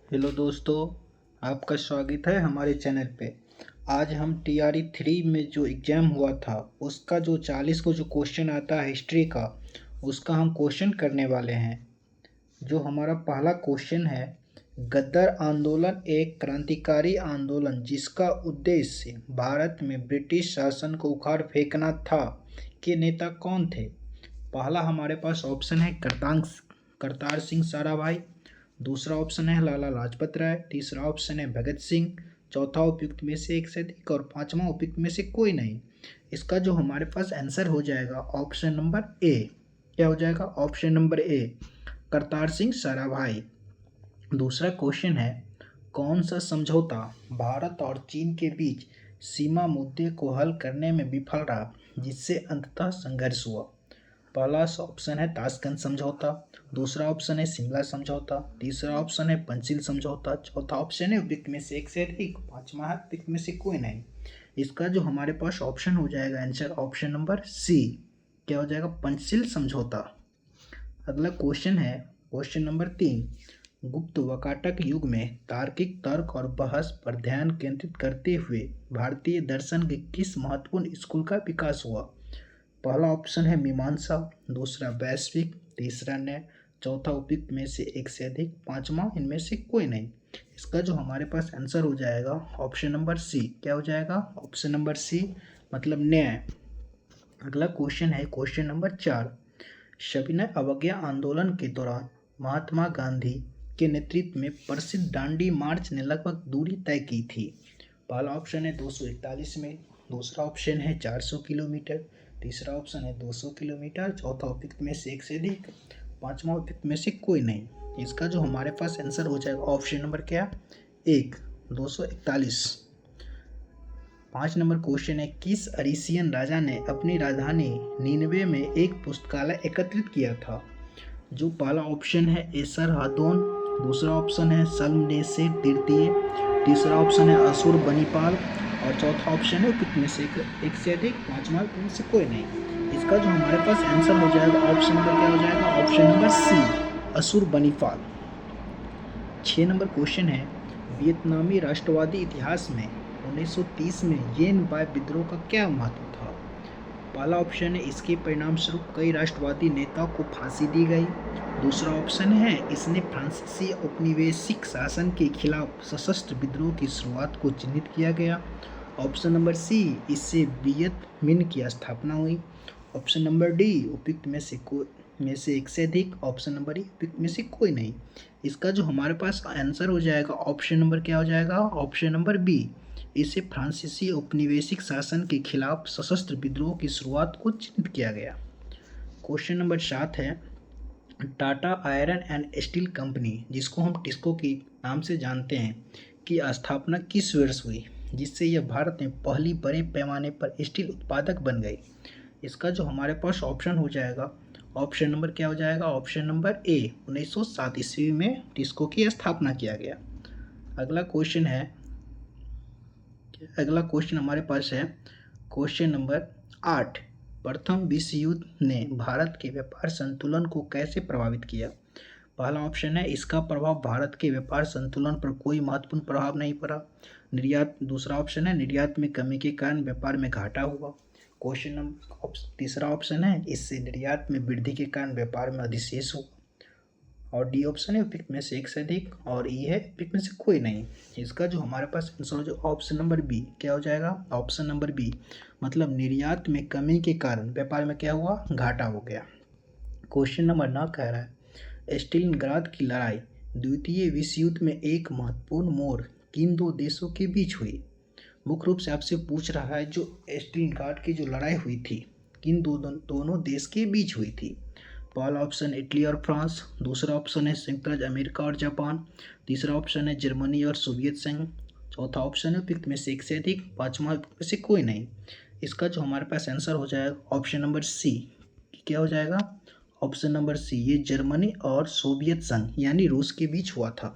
Hello दोस्तों, आपका स्वागत है हमारे चैनल पे। आज हम टीआरई 3 में जो एग्ज़ाम हुआ था उसका जो 40 को जो क्वेश्चन आता है हिस्ट्री का, उसका हम क्वेश्चन करने वाले हैं। जो हमारा पहला क्वेश्चन है, गद्दार आंदोलन एक क्रांतिकारी आंदोलन जिसका उद्देश्य भारत में ब्रिटिश शासन को उखाड़ फेंकना था, के नेता कौन थे? पहला हमारे पास ऑप्शन है करतार सिंह साराभाई। दूसरा ऑप्शन है लाला लाजपत राय। तीसरा ऑप्शन है भगत सिंह। चौथा उपयुक्त में से एक से अधिक और पांचवा उपयुक्त में से कोई नहीं। इसका जो हमारे पास आंसर हो जाएगा ऑप्शन नंबर ए। क्या हो जाएगा? Option number A, Kartar Singh Sarabhai. दूसरा क्वेश्चन है, कौन सा समझौता भारत और चीन के बीच सीमा मुद्दे को हल करने में विफल रहा, जिससे अंततः संघर्ष हुआ? पहला ऑप्शन है ताशकंद समझौता। दूसरा ऑप्शन है शिमला समझौता। तीसरा ऑप्शन है पंचशील समझौता। चौथा ऑप्शन है उपयुक्त में से एक से अधिक। पांचवा है उपयुक्त में से कोई नहीं। इसका जो हमारे पास ऑप्शन हो जाएगा आंसर ऑप्शन नंबर सी। क्या हो जाएगा? पंचशील समझौता। अगला क्वेश्चन है क्वेश्चन नंबर 3। गुप्त वकाटक युग में तार्किक तर्क और बहस पर ध्यान केंद्रित करते हुए भारतीय दर्शन के किस महत्वपूर्ण स्कूल का विकास हुआ? पहला ऑप्शन है मीमांसा। दूसरा वैश्विक। तीसरा न्याय। चौथा उपयुक्त में से एक से अधिक। पांचवा इनमें से कोई नहीं। इसका जो हमारे पास आंसर हो जाएगा ऑप्शन नंबर सी। क्या हो जाएगा? ऑप्शन नंबर सी, मतलब न्याय। अगला क्वेश्चन है क्वेश्चन नंबर 4। सविनय अवज्ञा आंदोलन के दौरान महात्मा गांधी के नेतृत्व में प्रसिद्ध दांडी मार्च ने लगभग दूरी तय की थी। पहला ऑप्शन है 241 मील। दूसरा ऑप्शन है 400 किलोमीटर। तीसरा ऑप्शन है 200 किलोमीटर। चौथा उपयुक्त में से एक से अधिक। पांचवा उपयुक्त में से कोई नहीं। इसका जो हमारे पास आंसर हो जाएगा ऑप्शन नंबर क्या? एक, 241। 5 नंबर क्वेश्चन है, किस अरीसियन राजा ने अपनी राजधानी नीनवे में एक पुस्तकालय एकत्रित किया था? जो पहला ऑप्शन है एसर हादोन। दूसरा ऑप्शन है सल्मनेसेर तृतीय। तीसरा ऑप्शन है असुर बनीपाल और चौथा ऑप्शन है उपयुक्त में से एक से अधिक। पांचवा में से कोई नहीं। इसका जो हमारे पास आंसर हो जाएगा ऑप्शन नंबर क्या हो जाएगा? ऑप्शन नंबर सी, असुर बनीपाल। 6 नंबर क्वेश्चन है, वियतनामी राष्ट्रवादी इतिहास में 1930 में येन बाय विद्रोह का क्या महत्व था? पहला ऑप्शन है इसके परिणाम स्वरूप कई राष्ट्रवादी नेताओं को फांसी दी गई। दूसरा ऑप्शन है इसने फ्रांसीसी औपनिवेशिक शासन के खिलाफ सशस्त्र विद्रोह की शुरुआत को चिन्हित किया गया। ऑप्शन नंबर सी, इससे वियत मिन्ह की स्थापना हुई। ऑप्शन नंबर डी, उपयुक्त में से एक से अधिक। ऑप्शन नंबर ई, उपयुक्त में से कोई नहीं। इसका जो हमारे पास आंसर हो जाएगा ऑप्शन नंबर क्या हो जाएगा? ऑप्शन नंबर बी, इसे फ्रांसीसी औपनिवेशिक शासन के खिलाफ सशस्त्र विद्रोह की शुरुआत को चिन्हित किया गया। क्वेश्चन नंबर 7 है, Tata iron and steel company, जिसको हम टिस्को के नाम से जानते हैं, की स्थापना किस वर्ष हुई, जिससे यह भारत में पहली बड़े पैमाने पर स्टील उत्पादक बन गई? इसका जो हमारे पास ऑप्शन हो जाएगा ऑप्शन नंबर क्या हो जाएगा? ऑप्शन नंबर ए, 1907 ईस्वी में टिस्को की स्थापना किया गया। अगला क्वेश्चन हमारे पास है क्वेश्चन नंबर 8। प्रथम विश्व युद्ध ने भारत के व्यापार संतुलन को कैसे प्रभावित किया? पहला ऑप्शन है इसका प्रभाव भारत के व्यापार संतुलन पर कोई महत्वपूर्ण प्रभाव नहीं पड़ा। दूसरा ऑप्शन है निर्यात में कमी के कारण व्यापार में घाटा हुआ। तीसरा ऑप्शन है इससे निर्यात में वृद्धि के कारण व्यापार में अधिशेष हुआ। और डी ऑप्शन है उपयुक्त में से एक से अधिक और ई है उपयुक्त में से कोई नहीं। इसका जो हमारे पास आंसर जो ऑप्शन नंबर बी क्या हो जाएगा? ऑप्शन नंबर बी, मतलब निर्यात में कमी के कारण व्यापार में क्या हुआ? घाटा हो गया। क्वेश्चन नंबर 9 कह रहा है, स्टालिनग्राद की लड़ाई द्वितीय विश्व युद्ध में एक महत्वपूर्ण मोड़ किन दो देशों के बीच हुई? मुख्य रूप से आपसे पूछ रहा है जो स्टालिनग्राद की जो लड़ाई हुई थी किन दोनों देश के बीच हुई थी? पहला ऑप्शन इटली और फ्रांस। दूसरा ऑप्शन है संयुक्त राज्य अमेरिका और जापान। तीसरा ऑप्शन है जर्मनी और सोवियत संघ। चौथा ऑप्शन है उपयुक्त में से एक से अधिक। पांचवा में से कोई नहीं। इसका जो हमारे पास आंसर हो जाएगा ऑप्शन नंबर सी। क्या हो जाएगा? ऑप्शन नंबर सी, ये जर्मनी और सोवियत संघ यानी रूस के बीच हुआ था।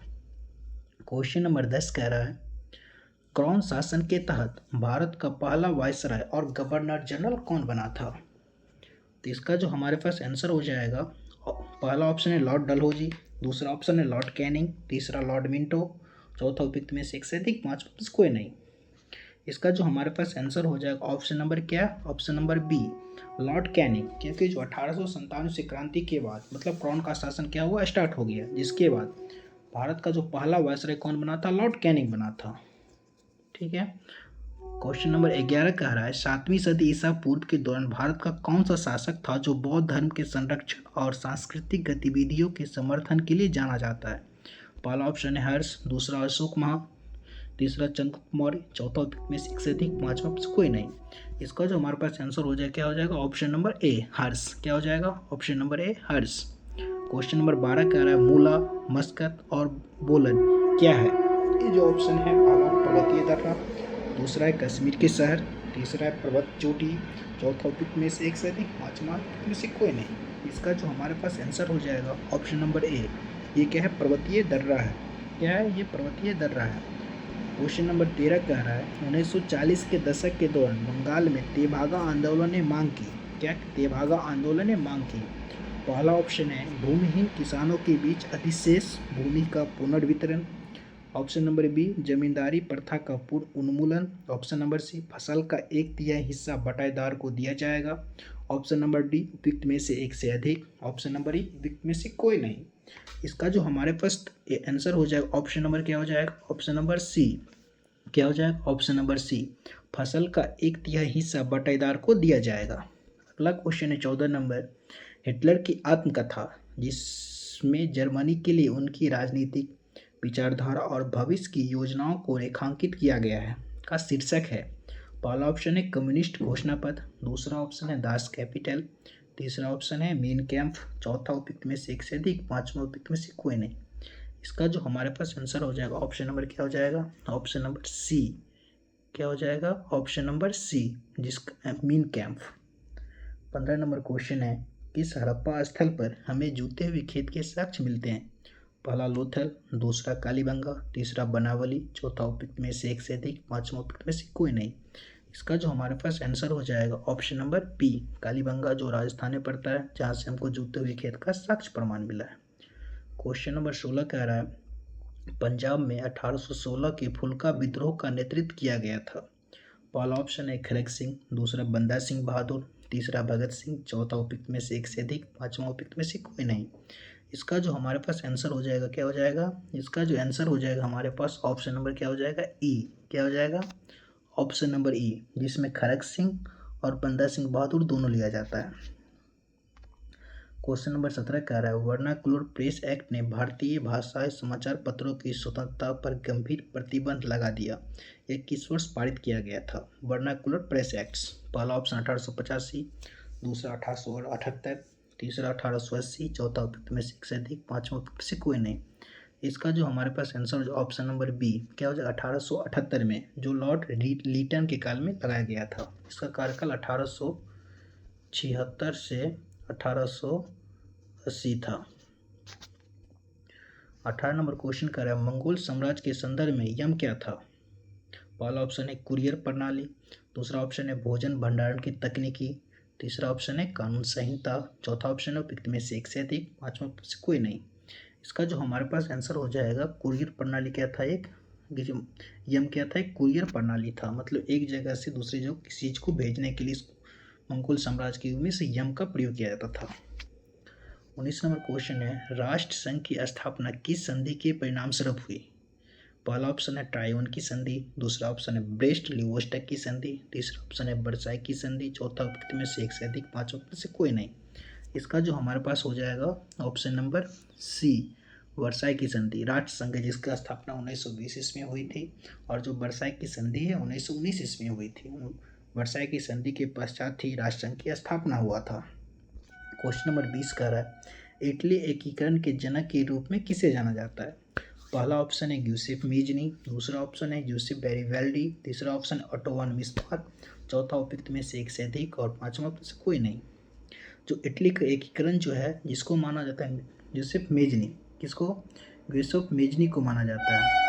क्वेश्चन नंबर 10 कह रहा है, क्राउन शासन के तहत भारत का पहला वायसराय और गवर्नर जनरल कौन बना था? तो इसका जो हमारे पास आंसर हो जाएगा पहला ऑप्शन है लॉर्ड डलहौजी। दूसरा ऑप्शन है लॉर्ड कैनिंग, तीसरा लॉर्ड मिंटो, चौथा उपयुक्त में से एक से अधिक, पांचवा में से कोई नहीं। इसका जो हमारे पास आंसर हो जाएगा ऑप्शन नंबर क्या, option number B Lord Canning, क्योंकि जो 1897 से क्रांति के बाद मतलब क्राउन का शासन क्या हुआ, स्टार्ट हो गया, जिसके बाद भारत का जो पहला वायसराय कौन बना था, लॉर्ड कैनिंग बना था। ठीक है। क्वेश्चन नंबर 11 कह रहा है 7वीं सदी ईसा पूर्व के दौरान भारत का कौन सा शासक था जो बौद्ध धर्म के संरक्षण और सांस्कृतिक गतिविधियों के समर्थन के लिए जाना जाता है। पहला ऑप्शन है हर्ष, दूसरा अशोक महा, तीसरा चंद्रगुप्त मौर्य, चौथा उपयुक्त में से एक से अधिक, पांचवा में से कोई नहीं। इसका जो हमारे पास आंसर हो जाएगा क्या हो जाएगा, ऑप्शन नंबर ए हर्ष। क्या हो जाएगा, option number A Harsh. Question number 12 कह रहा है मूला, मस्कत और बोलन क्या है। ये जो ऑप्शन है पहला पर्वतीय दर्रा, दूसरा है कश्मीर के शहर, तीसरा है पर्वत चोटी, चौथा उपयुक्त में से एक से अधिक, पांचवा में से कोई नहीं। इसका जो हमारे पास आंसर हो जाएगा ऑप्शन नंबर ए, ये क्या है, पर्वतीय दर्रा है। क्या है, ये पर्वतीय दर्रा है। क्वेश्चन नंबर 13 कह रहा है 1940 के दशक के दौरान बंगाल में तेभागा आंदोलन ने मांग की। क्या, तेभागा आंदोलन ने मांग की। पहला ऑप्शन है भूमिहीन किसानों के बीच अधिशेष भूमि का पुनर्वितरण, ऑप्शन नंबर बी जमींदारी प्रथा का पूर्ण उन्मूलन, ऑप्शन नंबर सी फसल का 1/3 हिस्सा बटाईदार को दिया जाएगा, ऑप्शन नंबर डी उपयुक्त में से एक से अधिक, ऑप्शन नंबर ई उपयुक्त में से कोई नहीं। इसका जो हमारे पास आंसर हो जाएगा ऑप्शन नंबर क्या हो जाएगा, ऑप्शन नंबर सी। क्या हो जाएगा, ऑप्शन नंबर सी फसल का 1/3 हिस्सा बटाईदार को दिया जाएगा। अगला क्वेश्चन है 14 नंबर, हिटलर की आत्मकथा जिसमें जर्मनी के लिए उनकी राजनीतिक विचारधारा और भविष्य की योजनाओं को रेखांकित किया गया है का शीर्षक है। पहला ऑप्शन है कम्युनिस्ट घोषणा पत्र, दूसरा ऑप्शन है दास कैपिटल, तीसरा ऑप्शन है मेन कैंप, चौथा उपयुक्त में से एक से अधिक, पांचवा उपयुक्त में से कोई नहीं। इसका जो हमारे पास आंसर हो जाएगा ऑप्शन नंबर क्या हो जाएगा, ऑप्शन नंबर सी। क्या हो जाएगा, ऑप्शन नंबर सी जिसका मेन कैंप। 15 नंबर क्वेश्चन है किस हड़प्पा स्थल पर हमें जूते हुए खेत के साक्ष्य मिलते हैं। पहला लोथल, दूसरा कालीबंगा, तीसरा बनावली, चौथा उपयुक्त में से एक से अधिक, पांचवा उपयुक्त में से कोई नहीं। इसका जो हमारे पास आंसर हो जाएगा ऑप्शन नंबर बी कालीबंगा, जो राजस्थान में पड़ता है, जहाँ से हमको जूते हुए खेत का साक्ष्य प्रमाण मिला है। क्वेश्चन नंबर 16 कह रहा है पंजाब में 1816 के फुल्का विद्रोह का नेतृत्व किया गया था। पहला ऑप्शन है खड़क सिंह, दूसरा बंदा सिंह बहादुर, तीसरा भगत सिंह, चौथा उपयुक्त में से एक से अधिक, पांचवा उपयुक्त में से कोई नहीं। इसका जो हमारे पास आंसर हो जाएगा क्या हो जाएगा, इसका जो आंसर हो जाएगा हमारे पास ऑप्शन नंबर क्या हो जाएगा, ई। क्या हो जाएगा, ऑप्शन नंबर ई, जिसमें खड़क सिंह और बंदा सिंह बहादुर दोनों लिया जाता है। क्वेश्चन नंबर 17 कह रहा है वर्नाकुलर प्रेस एक्ट ने भारतीय भाषाई समाचार पत्रों की स्वतंत्रता पर गंभीर प्रतिबंध लगा दिया। यह किस वर्ष पारित किया गया था। वर्नाकुलर प्रेस एक्ट्स, पहला ऑप्शन 1885, दूसरा 1878, तीसरा 1880, चौथा उपयुक्त में से एक से अधिक, पांचवा उपयुक्त से कोई नहीं। इसका जो हमारे पास आंसर ऑप्शन नंबर बी क्या हो जाएगा, 1878 में जो लॉर्ड लीटन के काल में लगाया गया था। इसका कार्यकाल 1876 से 1880 था। 18 नंबर क्वेश्चन कर रहा है मंगोल साम्राज्य के संदर्भ में यम क्या था। पहला ऑप्शन है कुरियर प्रणाली, दूसरा ऑप्शन है भोजन भंडारण की तकनीकी, तीसरा ऑप्शन है कानून संहिता, चौथा ऑप्शन है उपयुक्त में से एक से अधिक, पांचवा से कोई नहीं। इसका जो हमारे पास आंसर हो जाएगा कुरियर प्रणाली क्या था, एक यम क्या था, एक कुरियर प्रणाली था, मतलब एक जगह से दूसरी जगह किसी चीज को भेजने के लिए मंगोल साम्राज्य के युग में से यम का प्रयोग किया जाता था। 19 नंबर क्वेश्चन है राष्ट्र संघ की स्थापना किस संधि के परिणाम स्वरूप हुई। पहला ऑप्शन है ट्रायोन की संधि, दूसरा ऑप्शन है ब्रेस्ट लिवोस्टक की संधि, तीसरा ऑप्शन है वर्साई की संधि, चौथा उपयुक्त में से एक से अधिक, पांचवा में से कोई नहीं। इसका जो हमारे पास हो जाएगा ऑप्शन नंबर सी वर्साई की संधि। राष्ट्र संघ जिसका स्थापना 1920 ईस्वी में हुई थी और जो वर्साई की संधि है 1919 ईस्वी में हुई थी। वर्साई की संधि के पश्चात ही राष्ट्रसंघ की स्थापना हुआ था। क्वेश्चन नंबर 20 कह रहा है इटली एकीकरण के जनक के रूप में किसे जाना जाता है। पहला ऑप्शन है यूसेफ मीजनी, दूसरा ऑप्शन है यूसेफ गैरिबाल्डी, तीसरा ऑप्शन है ऑटो वन बिस्मार्क, चौथा उपयुक्त में से एक से अधिक और पांचवा में से कोई नहीं। जो इटली का एकीकरण जो है जिसको माना जाता है यूसेफ मेजनी, किसको, यूसेफ मेजनी को माना जाता है।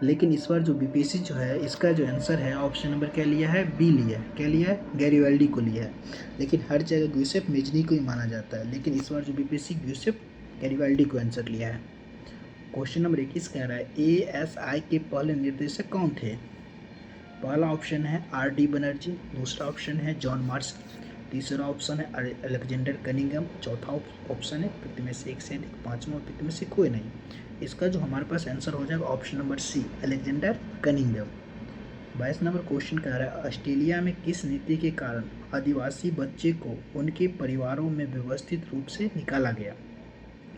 लेकिन इस बार जो बीपीएससी जो है इसका जो आंसर है ऑप्शन नंबर क्या लिया है, बी लिया है। क्या लिया है, गैरिबाल्डी को लिया है। लेकिन हर जगह यूसेफ मेजनी को ही माना जाता है, लेकिन इस बार जो बीपीएससी यूसेफ गैरिबाल्डी को आंसर लिया है। क्वेश्चन नंबर 21 कह रहा है ASI के पहले निर्देशक कौन थे? पहला ऑप्शन है RD बनर्जी, दूसरा ऑप्शन है जॉन मार्शल, तीसरा ऑप्शन है अलेक्जेंडर कनिंघम, चौथा ऑप्शन है उपयुक्त में से एक से अधिक, पांचवा उपयुक्त में से कोई नहीं। इसका जो हमारे पास आंसर हो जाएगा option number C, Alexander Cunningham. 22 number question कह रहा है ऑस्ट्रेलिया में किस नीति के कारण आदिवासी बच्चे को उनके परिवारों में व्यवस्थित रूप से निकाला गया?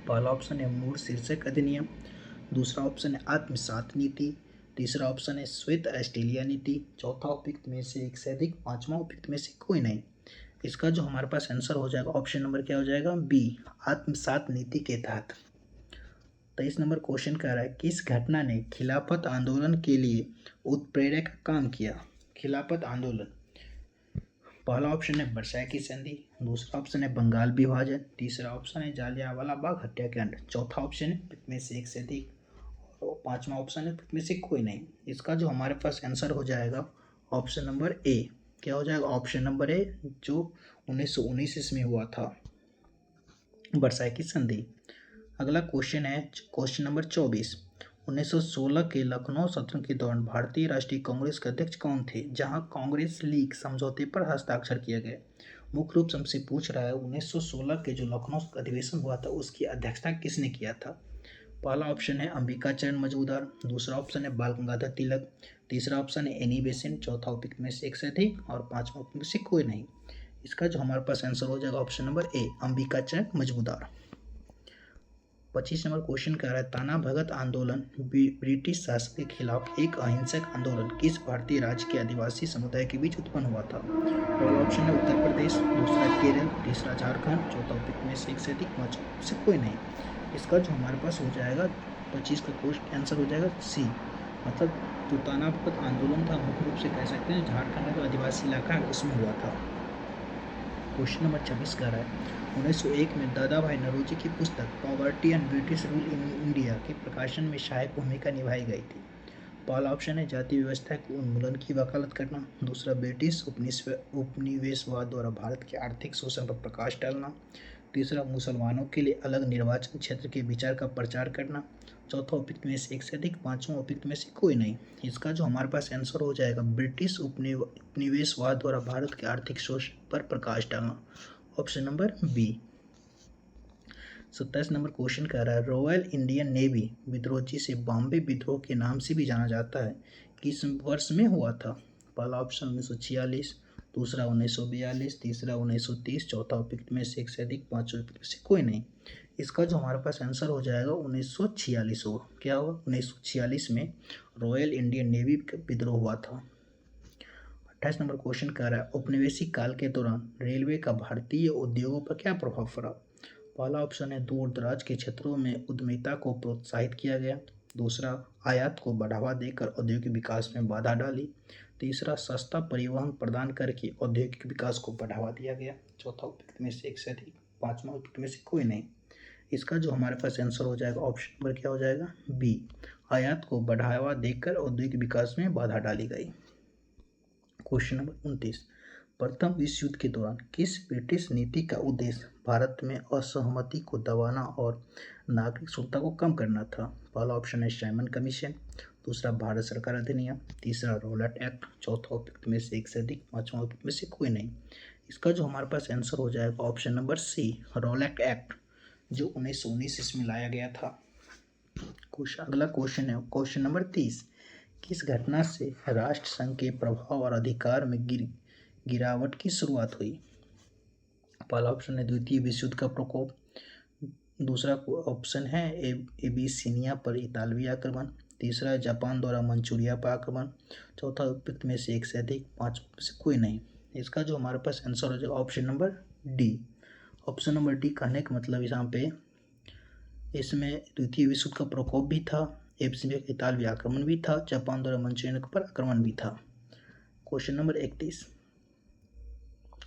पहला ऑप्शन है मूल शीर्षक अधिनियम, दूसरा ऑप्शन है आत्मसात नीति, तीसरा ऑप्शन है श्वेत ऑस्ट्रेलिया नीति, चौथा उपयुक्त में से एक से अधिक, पांचवा उपयुक्त में से कोई नहीं। इसका जो हमारे पास आंसर हो जाएगा ऑप्शन नंबर क्या हो जाएगा? बी, आत्मसात नीति के तहत। 23 नंबर क्वेश्चन कह रहा है किस घटना ने खिलाफत आंदोलन के लिए उत्प्रेरक काम किया? खिलाफत आंदोलन, पहला ऑप्शन है वर्साई की संधि, दूसरा ऑप्शन है बंगाल विभाजन, तीसरा ऑप्शन है जालियांवाला बाग हत्याकांड, चौथा ऑप्शन है में से एक से अधिक और पांचवा ऑप्शन है में से कोई नहीं। इसका जो हमारे पास आंसर हो जाएगा ऑप्शन नंबर ए, क्या हो जाएगा? ऑप्शन नंबर ए, जो 1919 इसमें हुआ था, वर्साई की संधि। अगला क्वेश्चन है क्वेश्चन नंबर 24। 1916 के लखनऊ सत्र के दौरान भारतीय राष्ट्रीय कांग्रेस के अध्यक्ष कौन थे, जहां कांग्रेस लीग समझौते पर हस्ताक्षर किए गए? मुख्य रूप से हमसे पूछ रहा है 1916 के जो लखनऊ अधिवेशन हुआ था उसकी अध्यक्षता किसने किया था? पहला ऑप्शन है अंबिका चरण मजूमदार, दूसरा ऑप्शन है बाल गंगाधर तिलक, तीसरा ऑप्शन है एनी बेसेंट, चौथा उपयुक्त में से एक से अधिक और पांचवा उपयुक्त में से कोई नहीं। इसका जो हमारे पास आंसर हो जाएगा ऑप्शन नंबर ए, अंबिका चरण मजूमदार। 25 नंबर क्वेश्चन कह रहा है ताना भगत आंदोलन ब्रिटिश शासन के खिलाफ एक अहिंसक आंदोलन किस भारतीय राज्य के आदिवासी समुदाय के बीच उत्पन्न हुआ था? पहला ऑप्शन है उत्तर प्रदेश, दूसरा केरल, तीसरा झारखंड, चौथा उपयुक्त में से एक से अधिक, पांचवा से कोई नहीं। इसका जो हमारे पास हो जाएगा 25 का क्वेश्चन आंसर हो जाएगा सी, मतलब जो ताना भगत आंदोलन था मुख्य रूप से कह सकते हैं झारखंड का जो आदिवासी इलाका है उसमें हुआ था। क्वेश्चन नंबर 26 कह रहा है 1901 में दादा भाई नौरोजी की पुस्तक poverty and British rule in India के प्रकाशन में सहायक भूमिका निभाई गई थी। पहला ऑप्शन है जाति व्यवस्था के उन्मूलन की वकालत करना, दूसरा ब्रिटिश उपनिवेशवाद द्वारा भारत के आर्थिक शोषण पर प्रकाश डालना, तीसरा मुसलमानों के लिए अलग निर्वाचन क्षेत्र के विचार का प्रचार करना, चौथा उपयुक्त में से एक से अधिक, पांचवा उपयुक्त में से कोई नहीं। इसका जो हमारे पास आंसर हो जाएगा ब्रिटिश उपनिवेशवाद द्वारा भारत के आर्थिक शोषण पर प्रकाश डालना, option number B. 27 number question कह रहा है रॉयल इंडियन नेवी विद्रोह जिसे बॉम्बे विद्रोह के नाम से भी जाना जाता है किस वर्ष में हुआ था? पहला ऑप्शन 1946, दूसरा 1942, तीसरा 1930, चौथा उपयुक्त में से एक से अधिक, पांचवा उपयुक्त में से कोई नहीं। इसका जो हमारे पास आंसर हो जाएगा 1946 होगा। क्या होगा? 1946 में रॉयल इंडियन नेवी का विद्रोह हुआ था। 28 नंबर क्वेश्चन कह रहा है औपनिवेशिक काल के दौरान रेलवे का भारतीय उद्योगों पर क्या प्रभाव पड़ा? पहला ऑप्शन है दूर दराज के क्षेत्रों में उद्यमिता को प्रोत्साहित किया गया, दूसरा आयात को बढ़ावा देकर औद्योगिक विकास में बाधा डाली, तीसरा सस्ता परिवहन प्रदान करके औद्योगिक विकास को बढ़ावा दिया गया, चौथा उपयुक्त में से एक से अधिक, पांचवा उपयुक्त में से कोई नहीं। इसका जो हमारे पास आंसर हो जाएगा ऑप्शन नंबर क्या हो जाएगा? बी, आयात को बढ़ावा देकर औद्योगिक विकास में बाधा डाली गई। क्वेश्चन नंबर 29, प्रथम विश्व युद्ध के दौरान किस ब्रिटिश नीति का उद्देश्य भारत में असहमति को दबाना और नागरिक शुद्धता को कम करना था? पहला ऑप्शन है साइमन कमीशन, दूसरा भारत सरकार अधिनियम, तीसरा रॉलेट एक्ट, चौथा उपयुक्त में से एक से अधिक, पांचवा उपयुक्त में से कोई नहीं। इसका जो हमारे पास आंसर हो जाएगा option number C, Rowlatt Act, जो 1919 इसमें लाया गया था। अगला क्वेश्चन है क्वेश्चन नंबर 30, किस घटना से राष्ट्र संघ के प्रभाव और अधिकार में गिरावट की शुरुआत हुई? पहला ऑप्शन है द्वितीय विश्व युद्ध का प्रकोप, दूसरा ऑप्शन है एबीसिनिया पर इतालवी आक्रमण, तीसरा जापान द्वारा मंचूरिया पर आक्रमण, चौथा उपयुक्त में से एक से अधिक, पांचवा में से कोई नहीं। इसका जो हमारे पास आंसर हो जाएगा option number D. Option number D कहने का मतलब यहाँ पे इसमें द्वितीय विश्व युद्ध का प्रकोप भी था, एबीसिनिया का इतालवी आक्रमण भी था, जापान द्वारा मंचूरिया पर आक्रमण भी था। क्वेश्चन नंबर 31,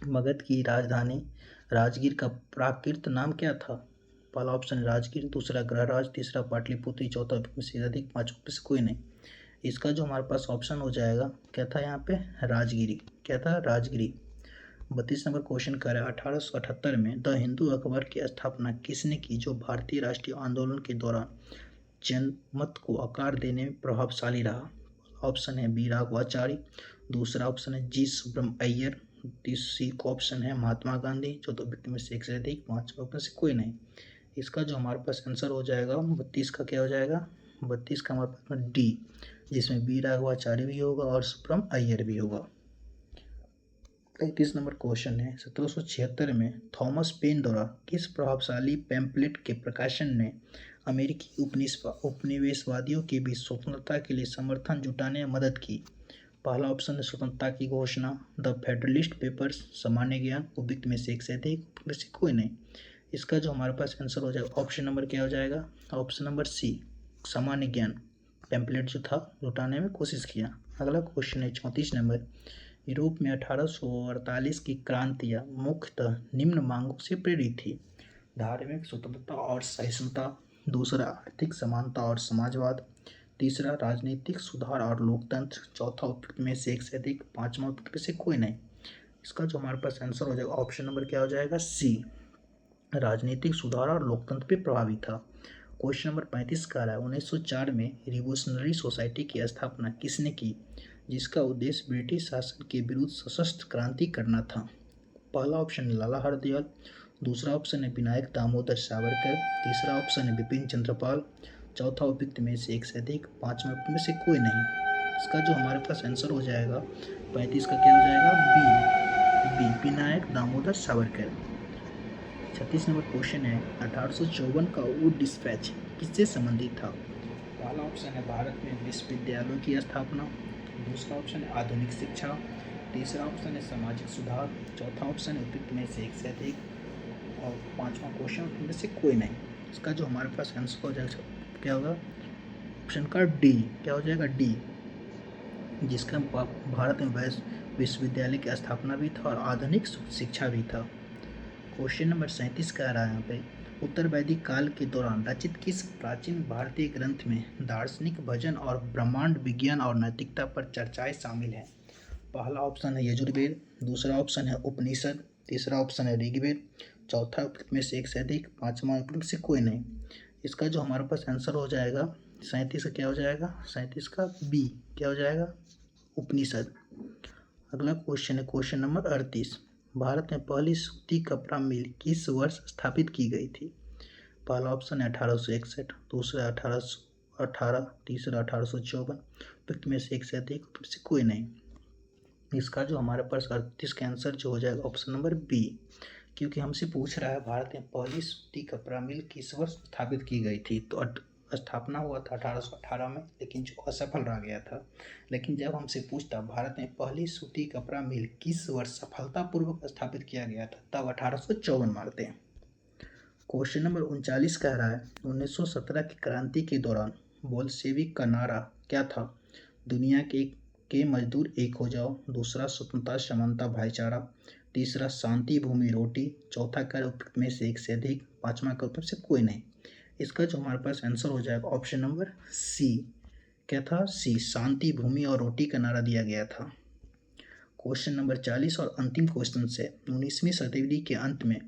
मगध की राजधानी राजगीर का प्राकृत नाम क्या था? पहला ऑप्शन राजगीर, दूसरा ग्रहराज, तीसरा पाटलिपुत्र, चौथा में से अधिक, पांचवा में से कोई नहीं। इसका जो हमारे पास ऑप्शन हो जाएगा क्या था यहाँ पे? राजगिरी। क्या था? राजगिरी। 32 नंबर क्वेश्चन कर रहा है 1878 में द हिंदू अखबार की स्थापना किसने की, जो भारतीय राष्ट्रीय आंदोलन के दौरान जनमत को आकार देने में प्रभावशाली रहा। ऑप्शन है बी राघवाचारी, दूसरा ऑप्शन है जी सुब्रम अय्यर, तीसरी ऑप्शन है महात्मा गांधी, चौथा व्यक्ति में से एक से अधिक, पांचवा ऑप्शन से कोई नहीं। इसका जो हमारे पास आंसर हो जाएगा 32 का क्या हो जाएगा, 32 का हमारे पास डी, जिसमें बी राघवाचारी भी होगा और सुब्रम अय्यर भी होगा। 33 नंबर क्वेश्चन है 1776 में थॉमस पेन द्वारा किस प्रभावशाली पैम्पलेट के प्रकाशन ने अमेरिकी उपनिवेशवादियों के बीच स्वतंत्रता के लिए समर्थन जुटाने में मदद की। पहला ऑप्शन है स्वतंत्रता की घोषणा, द फेडरलिस्ट पेपर्स, सामान्य ज्ञान, उपयुक्त में से एक से अधिक, में से कोई नहीं। इसका जो हमारे पास आंसर हो जाएगा ऑप्शन नंबर क्या हो जाएगा, ऑप्शन नंबर सी, सामान्य ज्ञान पैम्पलेट जो था जुटाने में कोशिश किया। अगला क्वेश्चन है 34 नंबर, यूरोप में 1848 की क्रांतियाँ मुख्यतः निम्न मांगों से प्रेरित थी। धार्मिक स्वतंत्रता और सहिष्णुता, दूसरा आर्थिक समानता और समाजवाद, तीसरा राजनीतिक सुधार और लोकतंत्र, चौथा उपयुक्त में से एक से अधिक, पांचवा उपयुक्त में से कोई नहीं। इसका जो हमारे पास आंसर हो जाएगा ऑप्शन नंबर क्या हो जाएगा सी, राजनीतिक सुधार और लोकतंत्र पे प्रभावी था। क्वेश्चन नंबर 35 का रहा है 1904 में रिवोल्यूशनरी सोसाइटी की स्थापना किसने की, जिसका उद्देश्य ब्रिटिश शासन के विरुद्ध सशस्त्र क्रांति करना था। पहला ऑप्शन है लाला हरदयाल, दूसरा ऑप्शन है विनायक दामोदर सावरकर, तीसरा ऑप्शन है बिपिन चंद्रपाल, चौथा उपयुक्त में से एक से अधिक, पांचवा उपयुक्त में से कोई नहीं। इसका जो हमारे पास आंसर हो जाएगा 35 का क्या हो जाएगा B, Vinayak Damodar Savarkar. 36 number question है 1854 का वुड डिस्पैच किससे संबंधित था। पहला ऑप्शन है भारत में विश्वविद्यालयों की स्थापना, दूसरा ऑप्शन है आधुनिक शिक्षा, तीसरा ऑप्शन है सामाजिक सुधार, चौथा ऑप्शन है उपयुक्त में से एक से अधिक, और पांचवा क्वेश्चन में से कोई नहीं। इसका जो हमारे पास आंसर हो जाएगा क्या होगा, ऑप्शन का डी, क्या हो जाएगा डी, जिसका भारत में विश्वविद्यालय की स्थापना भी था और आधुनिक शिक्षा भी था। क्वेश्चन नंबर 37 का आ रहा है यहाँ पे, उत्तर वैदिक काल के दौरान रचित किस प्राचीन भारतीय ग्रंथ में दार्शनिक भजन और ब्रह्मांड विज्ञान और नैतिकता पर चर्चाएं शामिल हैं। पहला ऑप्शन है यजुर्वेद, दूसरा ऑप्शन है उपनिषद, तीसरा ऑप्शन है ऋग्वेद, चौथा उपयुक्त में से एक से अधिक, पांचवा उपयुक्त से कोई नहीं। इसका जो हमारे पास आंसर हो जाएगा 37 का क्या हो जाएगा, 37 का बी, क्या हो जाएगा उपनिषद। अगला क्वेश्चन है क्वेश्चन नंबर 38, भारत में पहली सूती कपड़ा मिल किस वर्ष स्थापित की गई थी। पहला ऑप्शन है 1861, दूसरा 1818, तीसरा 1854, उपयुक्त में से एक से अधिक, उपयुक्त से कोई नहीं। इसका जो हमारे पास 38 का आंसर जो हो जाएगा ऑप्शन नंबर बी, क्योंकि हमसे पूछ रहा है भारत में पहली सूती कपड़ा मिल किस वर्ष स्थापित की गई थी। तो स्थापना हुआ था 1818 में, लेकिन जो असफल रह गया था। लेकिन जब हमसे पूछता भारत में पहली सूती कपड़ा मिल किस वर्ष सफलतापूर्वक स्थापित किया गया था, तब 1854 मारते हैं। क्वेश्चन नंबर 39 कह रहा है 1917 की क्रांति के दौरान बोल्शेविक का नारा क्या था। दुनिया के मजदूर एक हो जाओ, दूसरा स्वतंत्रता समानता भाईचारा, तीसरा शांति भूमि रोटी, चौथा कर उपयुक्त में से एक से अधिक, पांचवा कर उपयुक्त से कोई नहीं। इसका जो हमारे पास आंसर हो जाएगा ऑप्शन नंबर सी, क्या था सी, शांति भूमि और रोटी का नारा दिया गया था। क्वेश्चन नंबर 40 और अंतिम क्वेश्चन से 19वीं शताब्दी के अंत में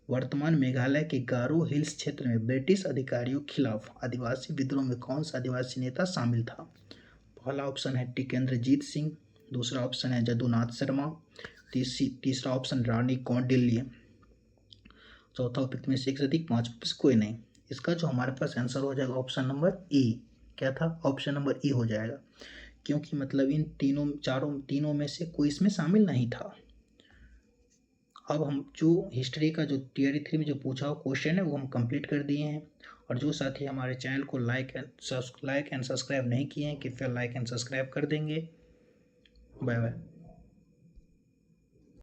वर्तमान मेघालय के गारो हिल्स क्षेत्र में ब्रिटिश अधिकारियों के खिलाफ आदिवासी विद्रोह में कौन सा आदिवासी नेता शामिल था। पहला ऑप्शन है टिकेंद्रजीत सिंह, दूसरा ऑप्शन है जदुनाथ शर्मा, तीसरा ऑप्शन रानी कौंडिल्य, चौथा उपयुक्त में से एक से अधिक, पांचवा से कोई नहीं। इसका जो हमारे पास आंसर हो जाएगा ऑप्शन नंबर ई, क्या था ऑप्शन नंबर ई हो जाएगा, क्योंकि मतलब इन तीनों में से कोई इसमें शामिल नहीं था। अब हम जो हिस्ट्री का जो टियर 3 में जो पूछा हुआ क्वेश्चन है वो हम कंप्लीट कर दिए हैं। और जो साथी हमारे चैनल को लाइक एंड सब्सक्राइब नहीं किए हैं कृपया लाइक एंड सब्सक्राइब कर देंगे। Bye bye.